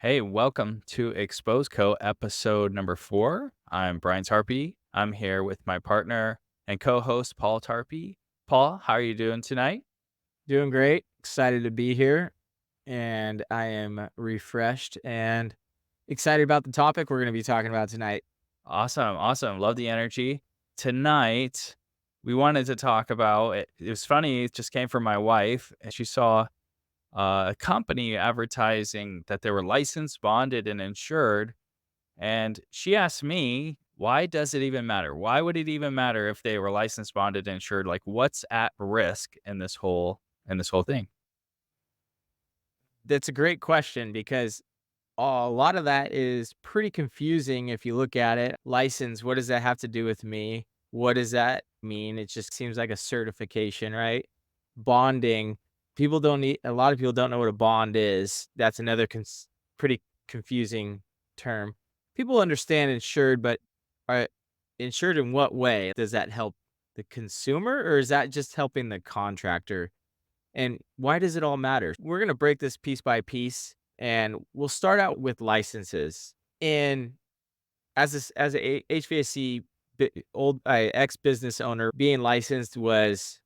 Hey, welcome to Exposeco episode number 4. I'm Brian Tarpey. I'm here with my partner and co-host Paul Tarpey. Paul, how are you doing tonight? Doing great. Excited to be here. And I am refreshed and excited about the topic we're going to be talking about tonight. Awesome, awesome. Love the energy. Tonight, we wanted to talk about it. It was funny, it just came from my wife, and she saw a company advertising that they were licensed, bonded, and insured. And she asked me, why does it even matter? Why would it even matter if they were licensed, bonded, and insured? Like, what's at risk in this whole thing? That's a great question because a lot of that is pretty confusing if you look at it. License, what does that have to do with me? What does that mean? It just seems like a certification, right? Bonding, people don't need, a lot of people don't know what a bond is. That's another pretty confusing term. People understand insured, but are insured in what way? Does that help the consumer or is that just helping the contractor? And why does it all matter? We're going to break this piece by piece and we'll start out with licenses. And as a HVAC old ex business owner, being licensed was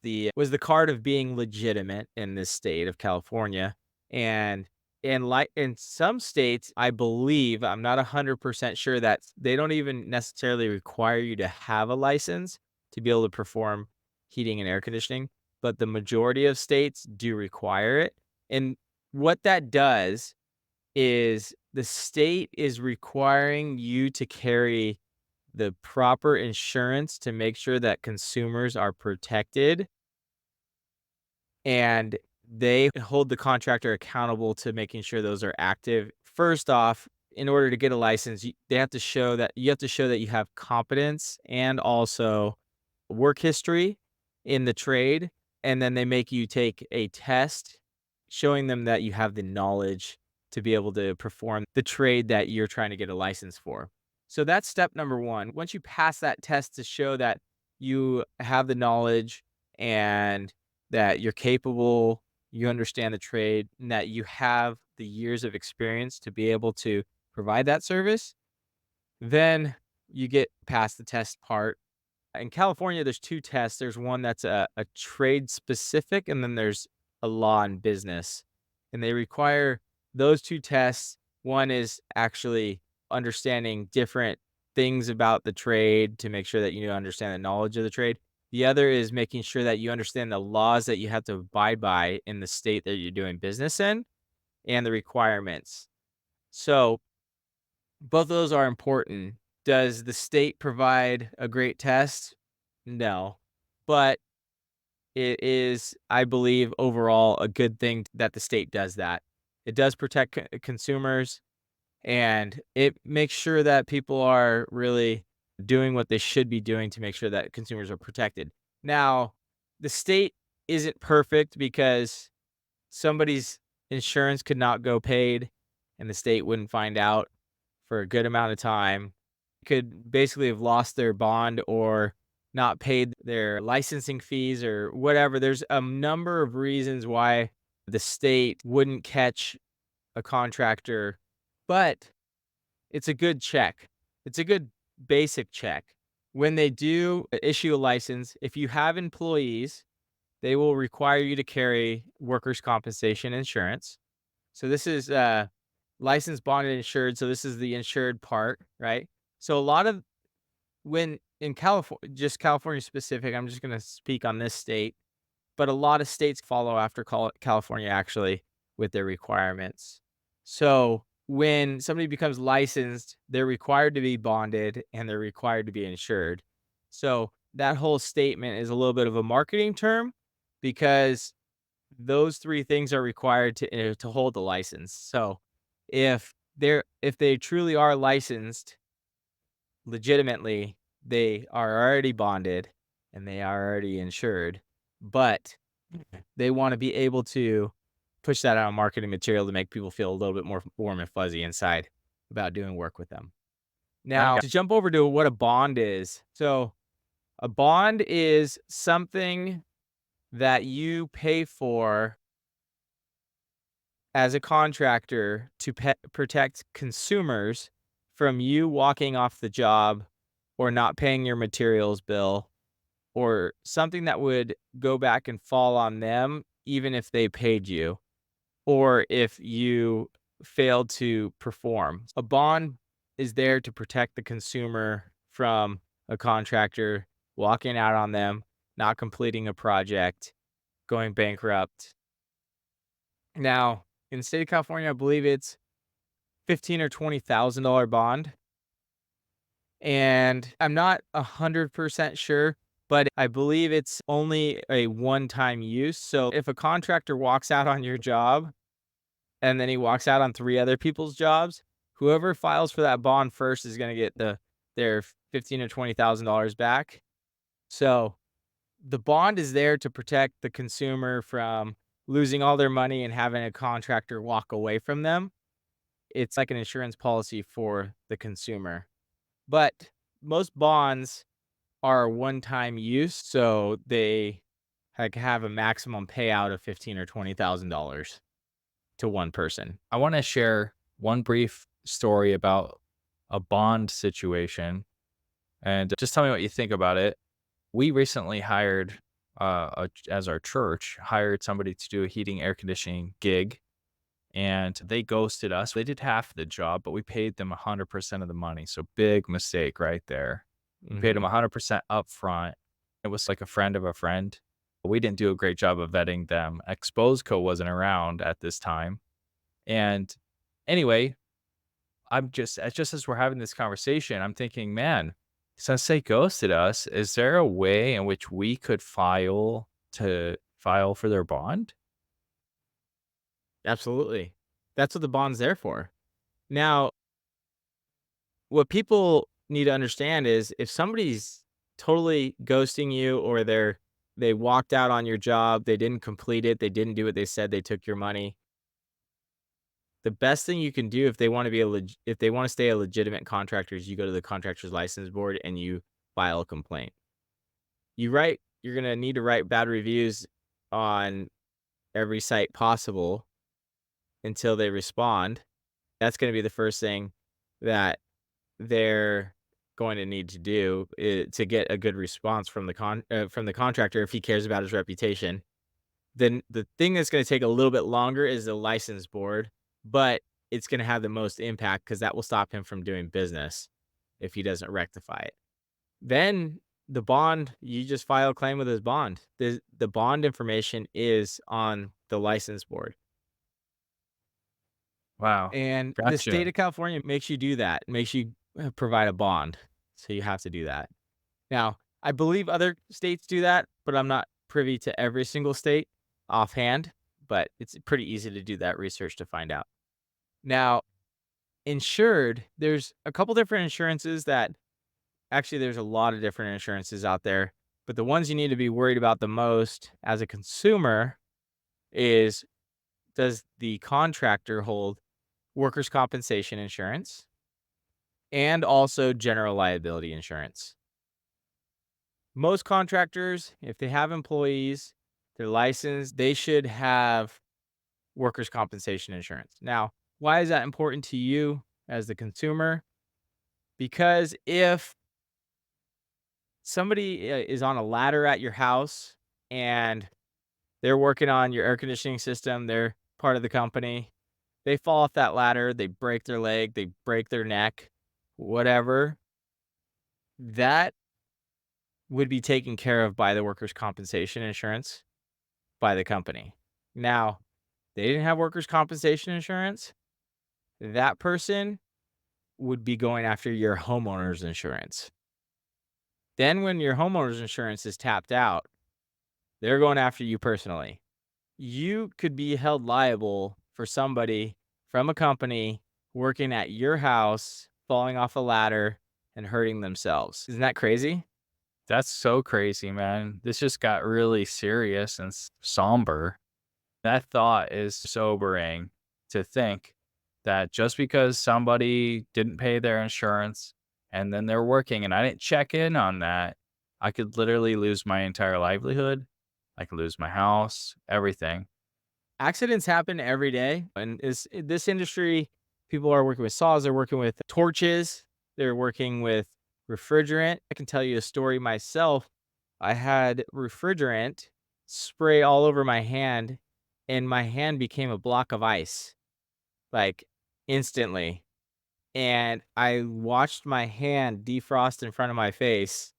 the card of being legitimate in this state of California. And like in some states, I believe I'm not 100% sure that they don't even necessarily require you to have a license to be able to perform heating and air conditioning, but the majority of states do require it. And what that does is the state is requiring you to carry the proper insurance to make sure that consumers are protected, and they hold the contractor accountable to making sure those are active. First off, in order to get a license, they have to show that you have competence and also work history in the trade, and then they make you take a test showing them that you have the knowledge to be able to perform the trade that you're trying to get a license for. So that's step number 1. Once you pass that test to show that you have the knowledge and that you're capable, you understand the trade, and that you have the years of experience to be able to provide that service, then you get past the test part. In California, there's 2 tests. There's one that's a trade specific, and then there's a law and business. And they require those 2 tests. One is actually understanding different things about the trade to make sure that you understand the knowledge of the trade. The other is making sure that you understand the laws that you have to abide by in the state that you're doing business in and the requirements. So both of those are important. Does the state provide a great test? No. But it is, I believe, overall a good thing that the state does that. It does protect consumers and it makes sure that people are really doing what they should be doing to make sure that consumers are protected. Now, the state isn't perfect because somebody's insurance could not go paid and the state wouldn't find out for a good amount of time, could basically have lost their bond or not paid their licensing fees or whatever. There's a number of reasons why the state wouldn't catch a contractor, but it's a good check. It's a good basic check. When they do issue a license, if you have employees, they will require you to carry workers' compensation insurance. So this is licensed, bonded, insured. So this is the insured part, right? So a lot of when in California, just California specific, I'm just going to speak on this state, but a lot of states follow after California actually with their requirements. So when somebody becomes licensed, they're required to be bonded and they're required to be insured. So that whole statement is a little bit of a marketing term because those 3 things are required to hold the license. So if they truly are licensed legitimately, they are already bonded and they are already insured, but they wanna be able to push that out on marketing material to make people feel a little bit more warm and fuzzy inside about doing work with them. I Now, got to jump over to what a bond is. So, a bond is something that you pay for as a contractor to protect consumers from you walking off the job or not paying your materials bill or something that would go back and fall on them even if they paid you or if you failed to perform. A bond is there to protect the consumer from a contractor walking out on them, not completing a project, going bankrupt. Now, in the state of California, I believe it's 15 or $20,000 bond, and I'm not 100% sure, but I believe it's only a one-time use. So if a contractor walks out on your job and then he walks out on 3 other people's jobs, whoever files for that bond first is gonna get their 15 or $20,000 back. So, the bond is there to protect the consumer from losing all their money and having a contractor walk away from them. It's like an insurance policy for the consumer. But most bonds are one-time use, so they, like, have a maximum payout of 15 or $20,000 to one person. I want to share one brief story about a bond situation and just tell me what you think about it. We recently hired, as our church, hired somebody to do a heating air conditioning gig, and they ghosted us. They did half the job, but we paid them 100% of the money. So big mistake right there. We paid them Mhm. 100% upfront. It was like a friend of a friend. We didn't do a great job of vetting them. Exposeco wasn't around at this time. And anyway, just as we're having this conversation, I'm thinking, man, since they ghosted us, is there a way in which we could file for their bond? Absolutely. That's what the bond's there for. Now, what people need to understand is if somebody's totally ghosting you or they walked out on your job, they didn't complete it, they didn't do what they said, they took your money. The best thing you can do if they want to be if they want to stay a legitimate contractor is you go to the contractor's license board and you file a complaint. You're going to need to write bad reviews on every site possible until they respond. That's going to be the first thing that they're going to need to do to get a good response from from the contractor if he cares about his reputation. Then the thing that's going to take a little bit longer is the license board, but it's going to have the most impact because that will stop him from doing business if he doesn't rectify it. Then the bond, you just file a claim with his bond. The bond information is on the license board. Wow. And the state Gotcha. of California makes you do that, makes you provide a bond. So you have to do that. Now, I believe other states do that, but I'm not privy to every single state offhand, but it's pretty easy to do that research to find out. Now, insured, there's a couple different insurances that actually there's a lot of different insurances out there, but the ones you need to be worried about the most as a consumer is does the contractor hold workers' compensation insurance and also general liability insurance? Most contractors, if they have employees, they're licensed, they should have workers' compensation insurance. Now, why is that important to you as the consumer? Because if somebody is on a ladder at your house and they're working on your air conditioning system, they're part of the company, they fall off that ladder, they break their leg, they break their neck, whatever, that would be taken care of by the workers' compensation insurance by the company. Now, they didn't have workers' compensation insurance, that person would be going after your homeowner's insurance. Then when your homeowner's insurance is tapped out, they're going after you personally. You could be held liable for somebody from a company working at your house, falling off a ladder and hurting themselves. Isn't that crazy? That's so crazy, man. This just got really serious and somber. That thought is sobering to think that just because somebody didn't pay their insurance and then they're working and I didn't check in on that, I could literally lose my entire livelihood. I could lose my house, everything. Accidents happen every day, and this industry, people are working with saws, they're working with torches, they're working with refrigerant. I can tell you a story myself. I had refrigerant spray all over my hand, and my hand became a block of ice, like, instantly, and I watched my hand defrost in front of my face,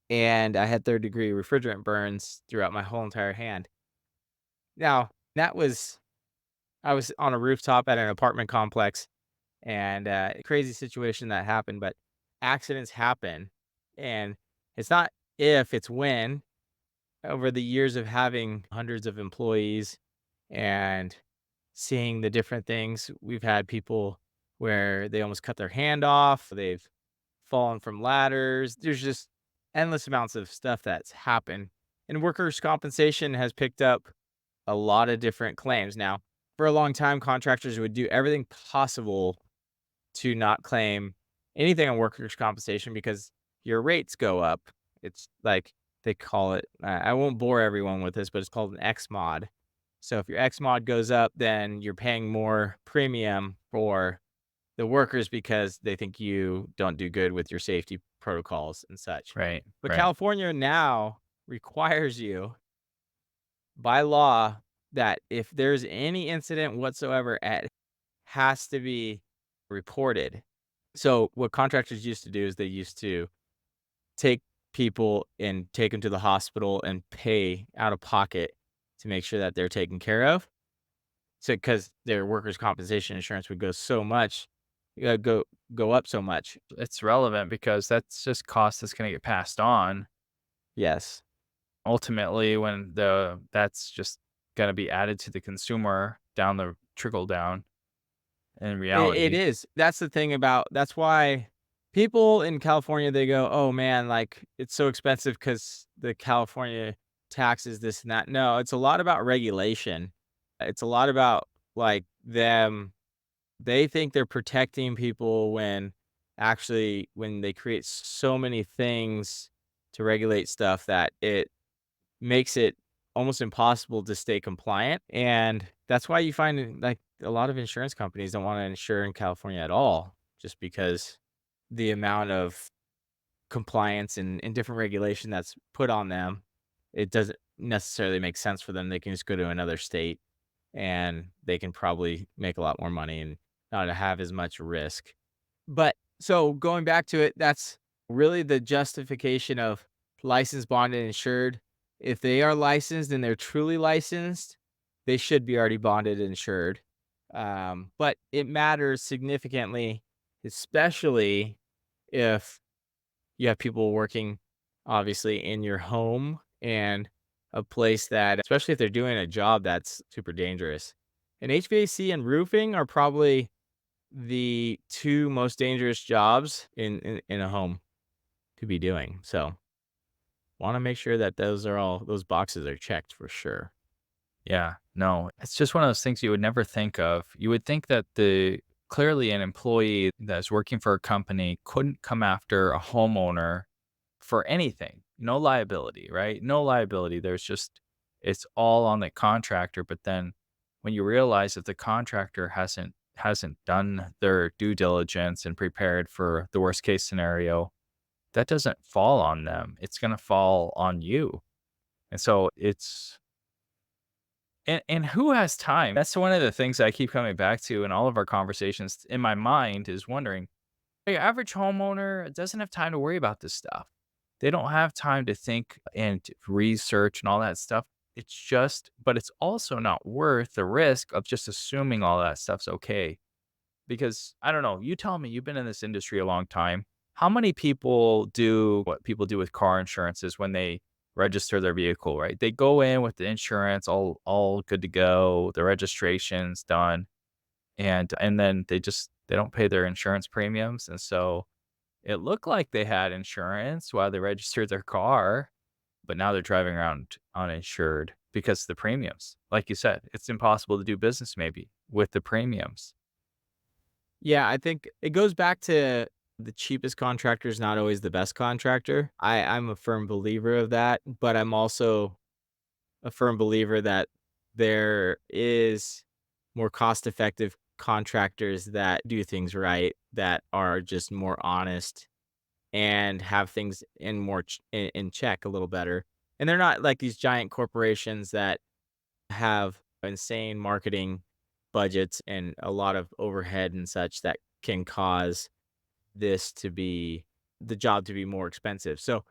and I had third-degree refrigerant burns throughout my whole entire hand. Now, that was I was on a rooftop at an apartment complex, and, crazy situation that happened, but accidents happen, and it's not if, it's when. Over the years of having hundreds of employees and seeing the different things, we've had people where they almost cut their hand off, they've fallen from ladders. There's just endless amounts of stuff that's happened, and workers' compensation has picked up a lot of different claims. Now, for a long time, contractors would do everything possible to not claim anything on workers' compensation because your rates go up. It's like they call it, I won't bore everyone with this, but it's called an X mod. So if your X mod goes up, then you're paying more premium for the workers because they think you don't do good with your safety protocols and such. Right, But right, California now requires you by law that if there's any incident whatsoever, it has to be reported. So what contractors used to do is they used to take people and take them to the hospital and pay out of pocket to make sure that they're taken care of. So because their workers' compensation insurance would go so much, uh, go go up so much. it's relevant because that's just cost that's gonna get passed on. Yes. Ultimately, when that's just gonna be added to the consumer down the trickle down in It reality. is. That's the thing about that's why people in California, they go, "Oh, man, like, it's so expensive because the California taxes, this and that." No, it's a lot about regulation. It's a lot about, like, they think they're protecting people when actually when they create so many things to regulate stuff that it makes it almost impossible to stay compliant, and that's why you find, like, a lot of insurance companies don't wanna insure in California at all, just because the amount of compliance and different regulation that's put on them, it doesn't necessarily make sense for them. They can just go to another state, and they can probably make a lot more money and not have as much risk. But so going back to it, that's really the justification of licensed, bonded, insured. If they are licensed and they're truly licensed, they should be already bonded and insured. But it matters significantly, especially if you have people working obviously in your home and a place that, especially if they're doing a job that's super dangerous. And HVAC and roofing are probably the 2 most dangerous jobs in a home to be doing, so, wanna make sure that those boxes are checked for sure. Yeah, no, it's just one of those things you would never think of. You would think that clearly an employee that's working for a company couldn't come after a homeowner for anything. No liability, right? No liability. It's all on the contractor. But then when you realize that the contractor hasn't done their due diligence and prepared for the worst case scenario, that doesn't fall on them. It's gonna fall on you. And so and who has time? That's one of the things I keep coming back to in all of our conversations in my mind is wondering, your average homeowner doesn't have time to worry about this stuff. They don't have time to think and to research and all that stuff. But it's also not worth the risk of just assuming all that stuff's okay. Because I don't know, you tell me, you've been in this industry a long time. How many people do what people do with car insurances when they register their vehicle, right? They go in with the insurance all good to go, the registration's done, and then they don't pay their insurance premiums. And so it looked like they had insurance while they registered their car, but now they're driving around uninsured because of the premiums. Like you said, it's impossible to do business maybe with the premiums. Yeah, I think it goes back to the cheapest contractor is not always the best contractor. I'm a firm believer of that, but I'm also a firm believer that there is more cost-effective contractors that do things right, that are just more honest and have things in more in check a little better. And they're not like these giant corporations that have insane marketing budgets and a lot of overhead and such that can cause this to be the job to be more expensive. So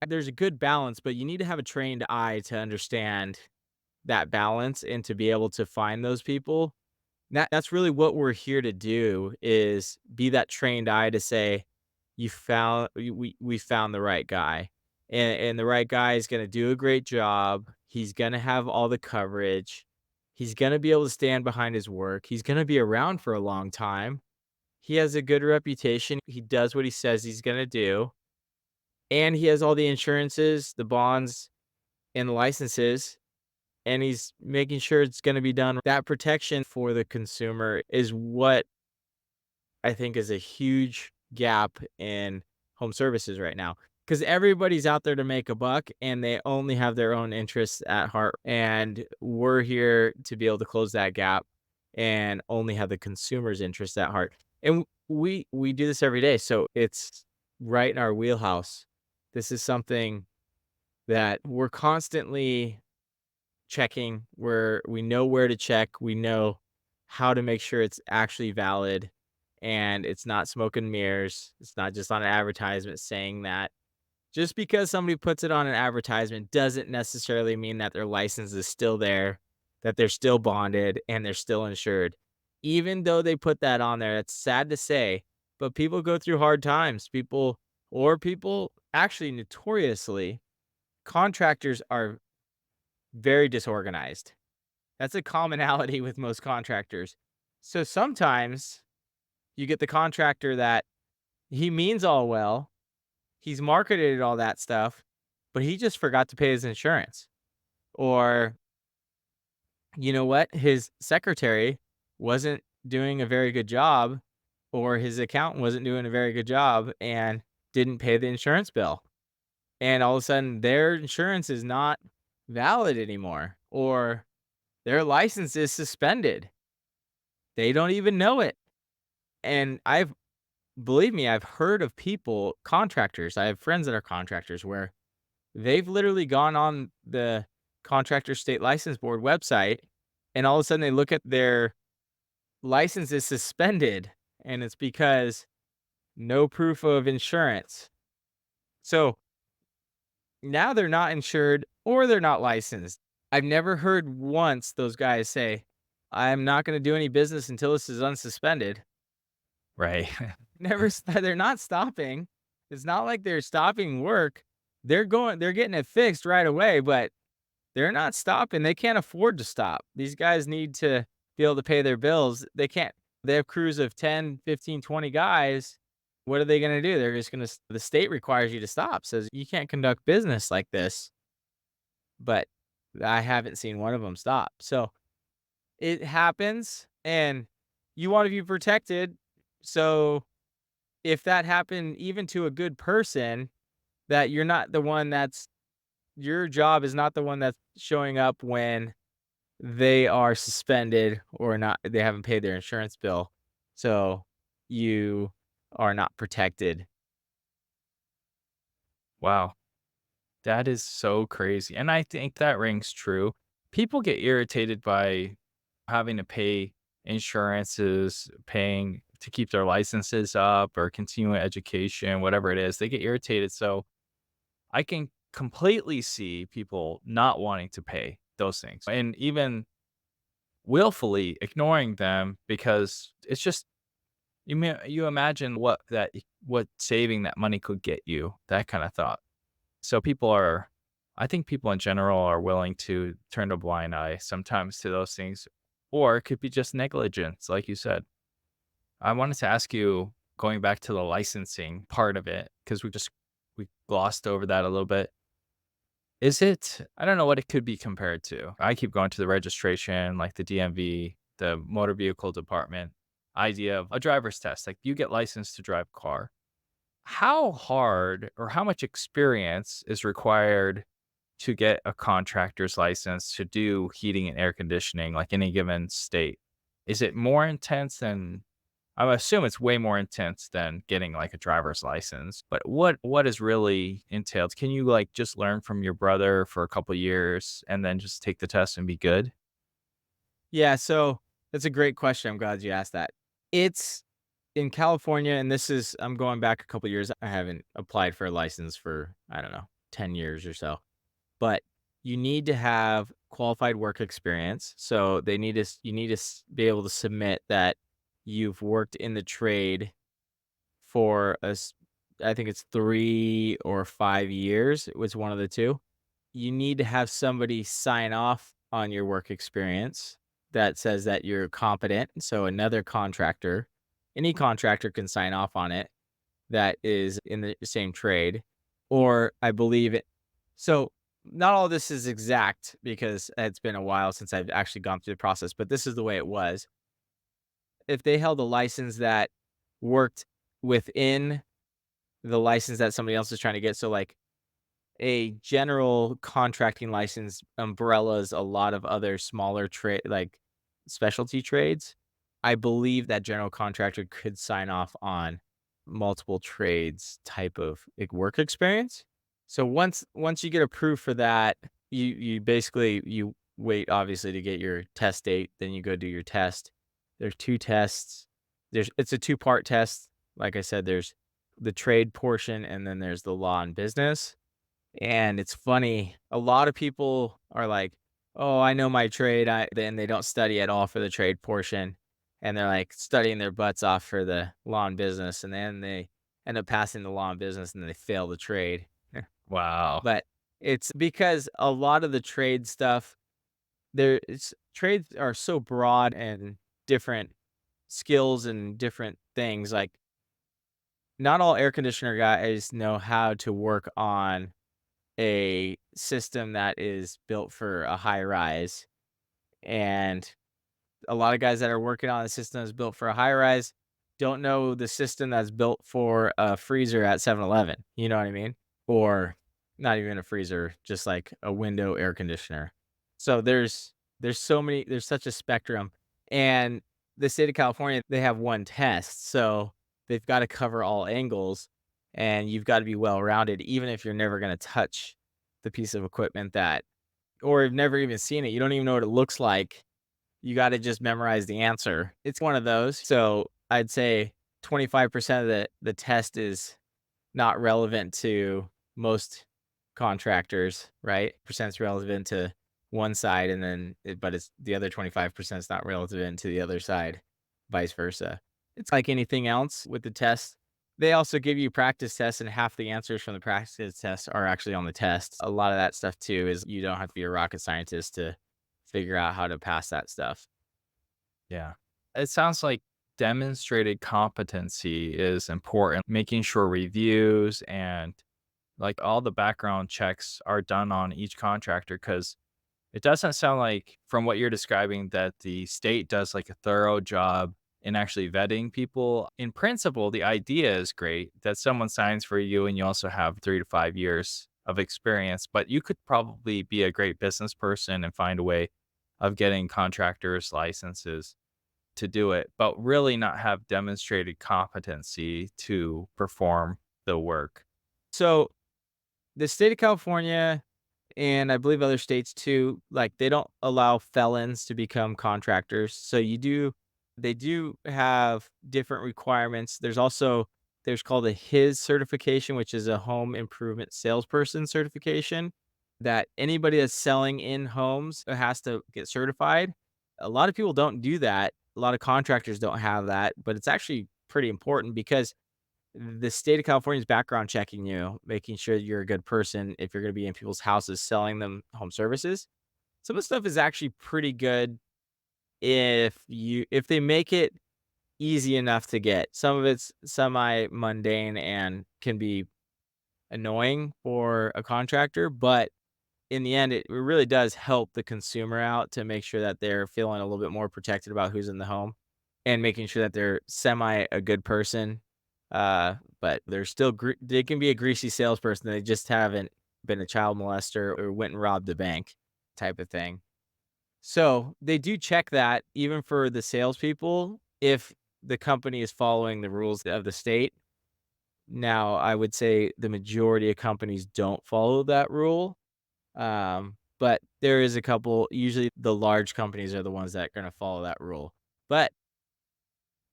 there's a good balance, but you need to have a trained eye to understand that balance and to be able to find those people. That's really what we're here to do, is be that trained eye to say, we found the right guy. And the right guy is gonna do a great job. He's gonna have all the coverage. He's gonna be able to stand behind his work. He's gonna be around for a long time. He has a good reputation. He does what he says he's gonna do, and he has all the insurances, the bonds, and the licenses, and he's making sure it's gonna be done. That protection for the consumer is what I think is a huge gap in home services right now, because everybody's out there to make a buck, and they only have their own interests at heart, and we're here to be able to close that gap and only have the consumer's interest at heart. And we do this every day, so it's right in our wheelhouse. This is something that we're constantly checking, where we know where to check, we know how to make sure it's actually valid and it's not smoke and mirrors. It's not just on an advertisement saying that. Just because somebody puts it on an advertisement doesn't necessarily mean that their license is still there, that they're still bonded and they're still insured. Even though they put that on there, it's sad to say, but people go through hard times. People actually notoriously, contractors are very disorganized. That's a commonality with most contractors. So sometimes you get the contractor that he means all well, he's marketed all that stuff, but he just forgot to pay his insurance. Or, you know what? His secretary wasn't doing a very good job, or his accountant wasn't doing a very good job and didn't pay the insurance bill. And all of a sudden, their insurance is not valid anymore, or their license is suspended. They don't even know it. And believe me, I've heard of people, contractors. I have friends that are contractors where they've literally gone on the Contractor State License Board website, and all of a sudden they look at their license is suspended, and it's because no proof of insurance. So now they're not insured or they're not licensed. I've never heard once those guys say, I'm not going to do any business until this is unsuspended. Right. They're not stopping. It's not like they're stopping work. They're getting it fixed right away, but they're not stopping. They can't afford to stop. These guys need to be able to pay their bills. They have crews of 10, 15, 20 guys. What are they going to do? They're just going to, the state requires you to stop, says you can't conduct business like this. But I haven't seen one of them stop. So it happens, and you want to be protected. So if that happened even to a good person, that you're not the one that's your job is not the one that's showing up when they are suspended or not, they haven't paid their insurance bill. So you are not protected. Wow. That is so crazy. And I think that rings true. People get irritated by having to pay insurances, paying to keep their licenses up or continuing education, whatever it is. They get irritated. So I can completely see people not wanting to pay those things and even willfully ignoring them because it's just you imagine what saving that money could get you, that kind of thought. So I think people in general are willing to turn a blind eye sometimes to those things, or it could be just negligence, like you said. I wanted to ask you, going back to the licensing part of it, because we glossed over that a little bit. I don't know what it could be compared to. I keep going to the registration, like the DMV, the motor vehicle department idea of a driver's test. Like you get licensed to drive a car. How hard or how much experience is required to get a contractor's license to do heating and air conditioning, like any given state? Is it more intense than I would assume it's way more intense than getting like a driver's license, but what is really entailed? Can you like just learn from your brother for a couple years and then just take the test and be good? Yeah, so that's a great question. I'm glad you asked that. It's in California, and this is I'm going back a couple years. I haven't applied for a license for, I don't know, 10 years or so. But you need to have qualified work experience. So they need to you need to be able to submit that you've worked in the trade for I think it's 3 or 5 years. It was one of the 2. You need to have somebody sign off on your work experience that says that you're competent. So another contractor, any contractor can sign off on it that is in the same trade, or I believe it. So not all this is exact because it's been a while since I've actually gone through the process, but this is the way it was. If they held a license that worked within the license that somebody else is trying to get, so like a general contracting license umbrellas a lot of other smaller trade like specialty trades. I believe that general contractor could sign off on multiple trades type of like work experience. So once you get approved for that, you basically you wait obviously to get your test date, then you go do your test. There's 2 tests. It's a two-part test. Like I said, there's the trade portion and then there's the law and business. And it's funny, a lot of people are like, "Oh, I know my trade." Then they don't study at all for the trade portion, and they're like studying their butts off for the law and business, and then they end up passing the law and business, and then they fail the trade. Wow. But it's because a lot of the trade stuff, trades are so broad and different skills and different things. Like, not all air conditioner guys know how to work on a system that is built for a high rise, and a lot of guys that are working on a system that's built for a high rise don't know the system that's built for a freezer at 7-Eleven, you know what I mean? Or not even a freezer, just like a window air conditioner. So there's such a spectrum, and the state of California, they have 1 test, so they've gotta cover all angles, and you've gotta be well-rounded even if you're never gonna touch the piece of equipment that or have never even seen it, you don't even know what it looks like, you gotta just memorize the answer. It's one of those. So, I'd say 25% of the test is not relevant to most contractors, right? Percent's relevant to one side, and then but it's the other 25% is not relevant to the other side, vice versa. It's like anything else with the test. They also give you practice tests, and half the answers from the practice tests are actually on the test. A lot of that stuff too is you don't have to be a rocket scientist to figure out how to pass that stuff. Yeah. It sounds like demonstrated competency is important, making sure reviews and like all the background checks are done on each contractor because it doesn't sound like from what you're describing that the state does like a thorough job in actually vetting people. In principle, the idea is great that someone signs for you and you also have 3 to 5 years of experience, but you could probably be a great business person and find a way of getting contractors licenses to do it, but really not have demonstrated competency to perform the work. So, the state of California, and I believe other states too, like, they don't allow felons to become contractors. So they do have different requirements. There's called a HIS certification, which is a home improvement salesperson certification that anybody that's selling in homes has to get certified. A lot of people don't do that. A lot of contractors don't have that, but it's actually pretty important because the state of California is background checking you, making sure you're a good person if you're gonna be in people's houses selling them home services. Some of the stuff is actually pretty good if they make it easy enough to get. Some of it's semi-mundane and can be annoying for a contractor, but in the end, it really does help the consumer out to make sure that they're feeling a little bit more protected about who's in the home and making sure that they're semi a good person. But they're still they can be a greasy salesperson. They just haven't. been a child molester or went and robbed a bank type of thing. So they do check that even for the salespeople if the company is following the rules of the state. Now, I would say the majority of companies don't follow that rule. But there is a couple, usually the large companies are the ones that are going to follow that rule. But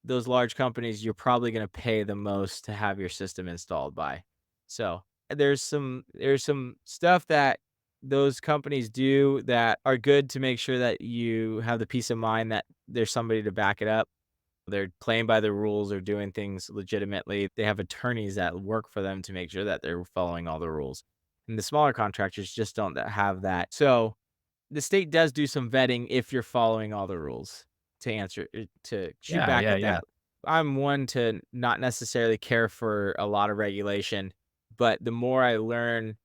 those large companies, you're probably going to pay the most to have your system installed by. So there's some stuff that those companies do that are good to make sure that you have the peace of mind that there's somebody to back it up. They're playing by the rules or doing things legitimately. They have attorneys that work for them to make sure that they're following all the rules. And the smaller contractors just don't have that. So the state does do some vetting if you're following all the rules to shoot Yeah, back yeah, at yeah. that. I'm one to not necessarily care for a lot of regulation, but the more I learn,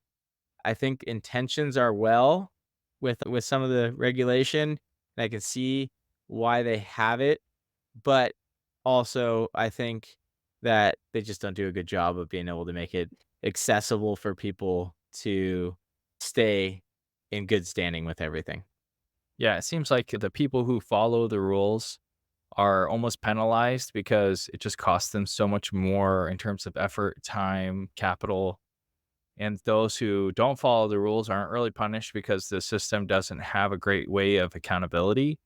I think intentions are well with some of the regulation, and I can see why they have it, but also I think that they just don't do a good job of being able to make it accessible for people to stay in good standing with everything. Yeah, it seems like the people who follow the rules are almost penalized because it just costs them so much more in terms of effort, time, capital. And those who don't follow the rules aren't really punished because the system doesn't have a great way of accountability.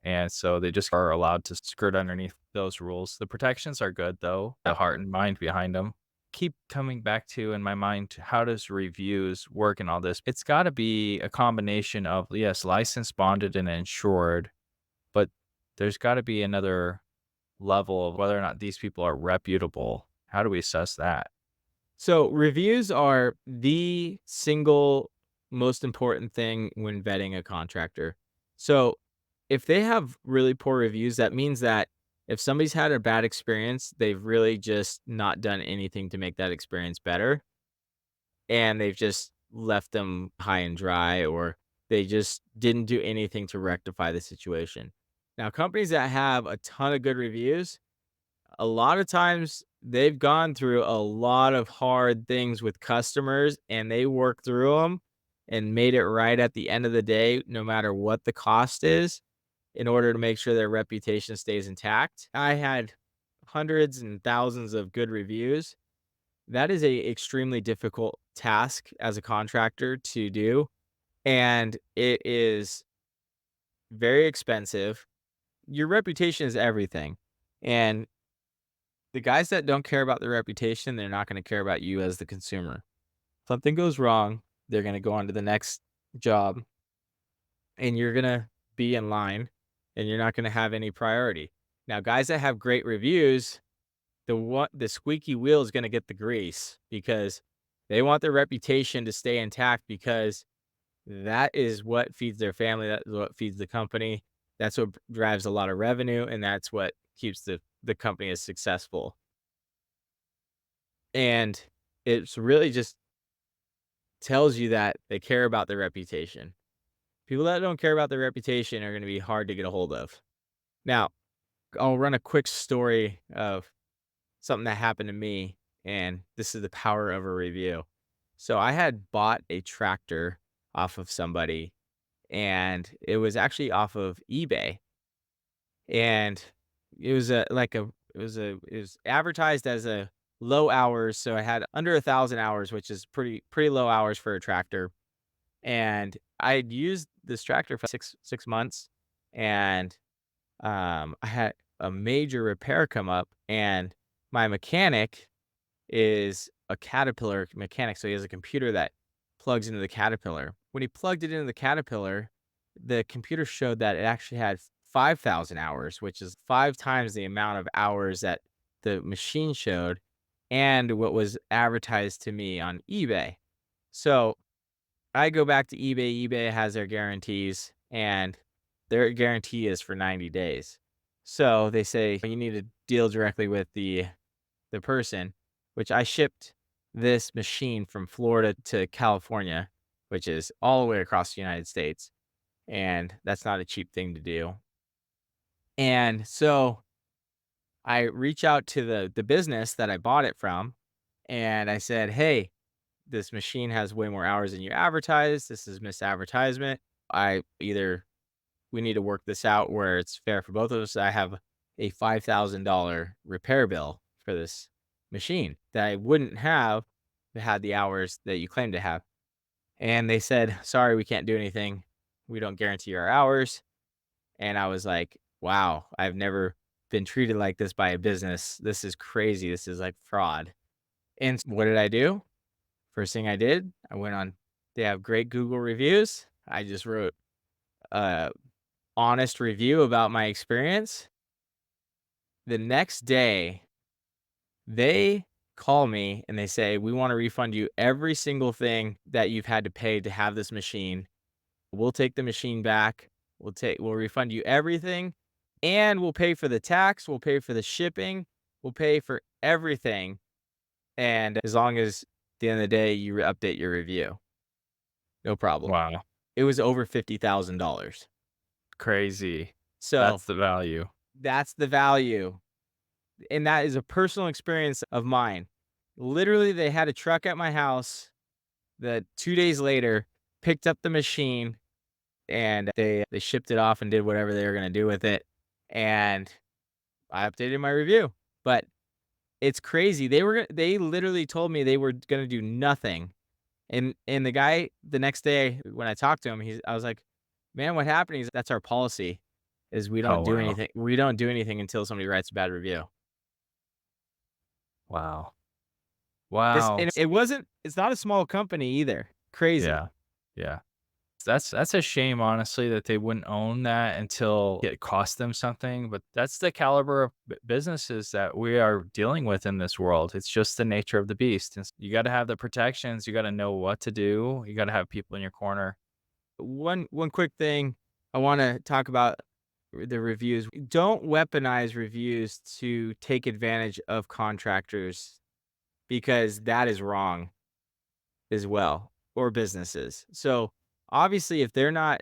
And so they just are allowed to skirt underneath those rules. The protections are good, though, the heart and mind behind them. Keep coming back to in my mind how does reviews work in all this? It's got to be a combination of, yes, licensed, bonded, and insured, but there's got to be another level of whether or not these people are reputable. How do we assess that? So reviews are the single most important thing when vetting a contractor. So if they have really poor reviews, that means that if somebody's had a bad experience, they've really just not done anything to make that experience better. And they've just left them high and dry, or they just didn't do anything to rectify the situation. Now, companies that have a ton of good reviews, a lot of times they've gone through a lot of hard things with customers and they work through them and made it right at the end of the day, no matter what the cost is, in order to make sure their reputation stays intact. I had hundreds and thousands of good reviews. That is a extremely difficult task as a contractor to do, and it is very expensive. Your reputation is everything. And the guys that don't care about their reputation, they're not gonna care about you as the consumer. Something goes wrong, they're gonna go on to the next job, and you're gonna be in line, and you're not gonna have any priority. Now, guys that have great reviews, the squeaky wheel is gonna get the grease because they want their reputation to stay intact because that is what feeds their family, that is what feeds the company, that's what drives a lot of revenue, and that's what keeps the company as successful. And it's really just tells you that they care about their reputation. People that don't care about their reputation are gonna be hard to get a hold of. Now, I'll run a quick story of something that happened to me, and this is the power of a review. So I had bought a tractor off of somebody, and it was actually off of eBay, and it was it was advertised as a low hours, so I had under 1,000 hours, which is pretty low hours for a tractor. And I'd used this tractor for six months, and I had a major repair come up, and my mechanic is a Caterpillar mechanic, so he has a computer that plugs into the Caterpillar. When he plugged it into the Caterpillar, the computer showed that it actually had 5,000 hours, which is 5 times the amount of hours that the machine showed and what was advertised to me on eBay. So, I go back to eBay. eBay has their guarantees, and their guarantee is for 90 days. So, they say you need to deal directly with the person, which I shipped this machine from Florida to California, which is all the way across the United States, and that's not a cheap thing to do. And so I reach out to the business that I bought it from, and I said, "Hey, this machine has way more hours than you advertised. This is misadvertisement. I either we need to work this out where it's fair for both of us. I have a $5,000 repair bill for this machine that I wouldn't have if it had the hours that you claim to have. And they said, sorry, we can't do anything. We don't guarantee our hours. And I was like, wow, I've never been treated like this by a business. This is crazy. This is like fraud. And what did I do? First thing I did, I went on, they have great Google reviews. I just wrote a honest review about my experience. The next day, they call me and they say, we want to refund you every single thing that you've had to pay to have this machine. We'll take the machine back. We'll refund you everything, and we'll pay for the tax, we'll pay for the shipping, we'll pay for everything. And as long as at the end of the day you update your review, no problem. Wow. It was over $50,000. Crazy. So That's the value. that's the value. And that is a personal experience of mine. Literally, they had a truck at my house that 2 days later picked up the machine, and they shipped it off and did whatever they were gonna do with it, and I updated my review. But it's crazy. They literally told me they were gonna do nothing, and the guy the next day when I talked to him, I was like, "Man, what happened?" "That's our policy, is Oh, wow. we don't do anything until somebody writes a bad review." Wow. This Wow. and it's not a small company either. Crazy. Yeah. Yeah. That's a shame, honestly, that they wouldn't own that until it cost them something, but that's the caliber of businesses that we are dealing with in this world. It's just the nature of the beast. You gotta have the protections, you gotta know what to do, you gotta have people in your corner. One quick thing I wanna talk about the reviews. Don't weaponize reviews to take advantage of contractors, because that is wrong as well, or businesses. So, obviously, if they're not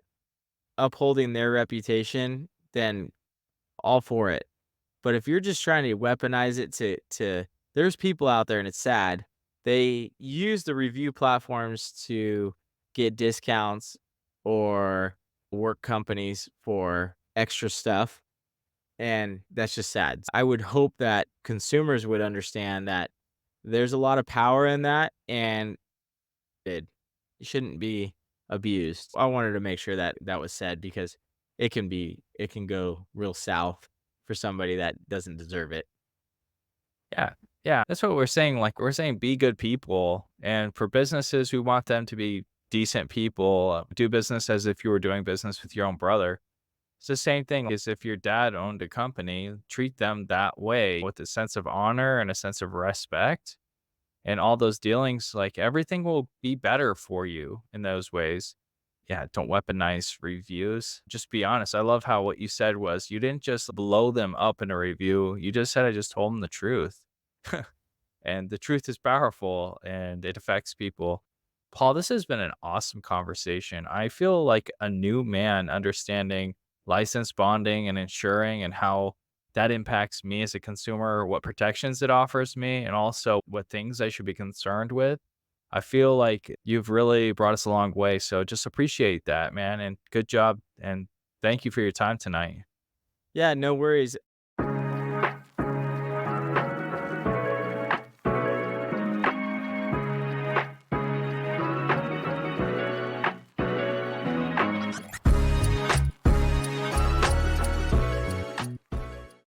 upholding their reputation, then all for it. But if you're just trying to weaponize it to there's people out there, and it's sad, they use the review platforms to get discounts or work companies for extra stuff, and that's just sad. I would hope that consumers would understand that there's a lot of power in that, and it shouldn't be abused. I wanted to make sure that that was said, because it can go real south for somebody that doesn't deserve it. Yeah. Yeah, that's what we're saying, like, we're saying be good people, and for businesses, we want them to be decent people, do business as if you were doing business with your own brother. It's the same thing as if your dad owned a company, treat them that way with a sense of honor and a sense of respect, and all those dealings, like, everything will be better for you in those ways. Yeah, don't weaponize reviews. Just be honest. I love how what you said was you didn't just blow them up in a review. You just said, I just told them the truth. And the truth is powerful and it affects people. Paul, this has been an awesome conversation. I feel like a new man understanding license bonding and insuring and how that impacts me as a consumer, what protections it offers me, and also what things I should be concerned with. I feel like you've really brought us a long way. So just appreciate that, man. And good job. And thank you for your time tonight. Yeah, no worries.